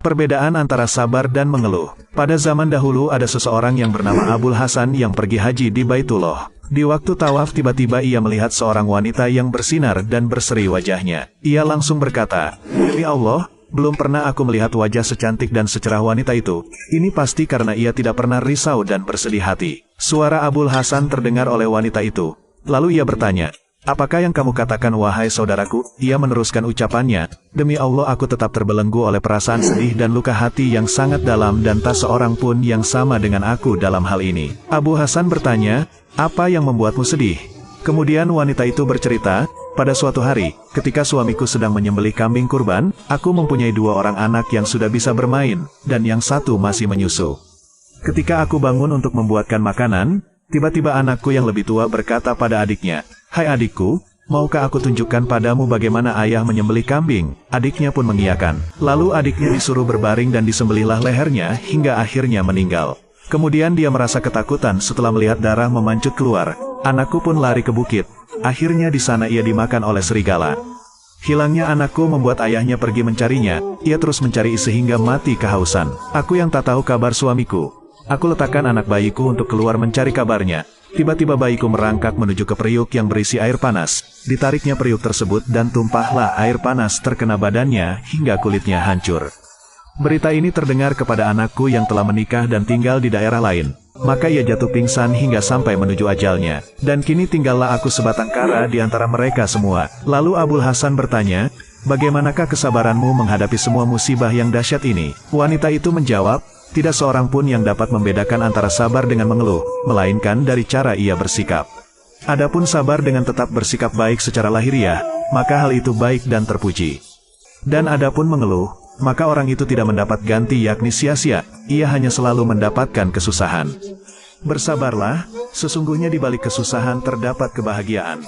Perbedaan antara sabar dan mengeluh. Pada zaman dahulu ada seseorang yang bernama Abul Hasan yang pergi haji di Baitullah. Di waktu tawaf tiba-tiba ia melihat seorang wanita yang bersinar dan berseri wajahnya. Ia langsung berkata, "Demi Allah, belum pernah aku melihat wajah secantik dan secerah wanita itu. Ini pasti karena ia tidak pernah risau dan bersedih hati." Suara Abul Hasan terdengar oleh wanita itu. Lalu ia bertanya, "Apakah yang kamu katakan wahai saudaraku?" Ia meneruskan ucapannya, "Demi Allah aku tetap terbelenggu oleh perasaan sedih dan luka hati yang sangat dalam dan tak seorang pun yang sama dengan aku dalam hal ini." Abu Hasan bertanya, "Apa yang membuatmu sedih?" Kemudian wanita itu bercerita, "Pada suatu hari, ketika suamiku sedang menyembelih kambing kurban, aku mempunyai 2 orang anak yang sudah bisa bermain, dan yang satu masih menyusu. Ketika aku bangun untuk membuatkan makanan, tiba-tiba anakku yang lebih tua berkata pada adiknya, 'Hai adikku, maukah aku tunjukkan padamu bagaimana ayah menyembelih kambing?' Adiknya pun mengiyakan. Lalu adiknya disuruh berbaring dan disembelihlah lehernya hingga akhirnya meninggal. Kemudian dia merasa ketakutan setelah melihat darah memancut keluar. Anakku pun lari ke bukit. Akhirnya di sana ia dimakan oleh serigala. Hilangnya anakku membuat ayahnya pergi mencarinya. Ia terus mencari sehingga mati kehausan. Aku yang tak tahu kabar suamiku. Aku letakkan anak bayiku untuk keluar mencari kabarnya. Tiba-tiba bayiku merangkak menuju ke periuk yang berisi air panas. Ditariknya periuk tersebut dan tumpahlah air panas terkena badannya hingga kulitnya hancur. Berita ini terdengar kepada anakku yang telah menikah dan tinggal di daerah lain. Maka ia jatuh pingsan hingga sampai menuju ajalnya. Dan kini tinggallah aku sebatang kara di antara mereka semua. Lalu Abul Hasan bertanya, "Bagaimanakah kesabaranmu menghadapi semua musibah yang dahsyat ini?" Wanita itu menjawab, "Tidak seorang pun yang dapat membedakan antara sabar dengan mengeluh, melainkan dari cara ia bersikap. Adapun sabar dengan tetap bersikap baik secara lahiriah, maka hal itu baik dan terpuji. Dan adapun mengeluh, maka orang itu tidak mendapat ganti yakni sia-sia, ia hanya selalu mendapatkan kesusahan. Bersabarlah, sesungguhnya di balik kesusahan terdapat kebahagiaan."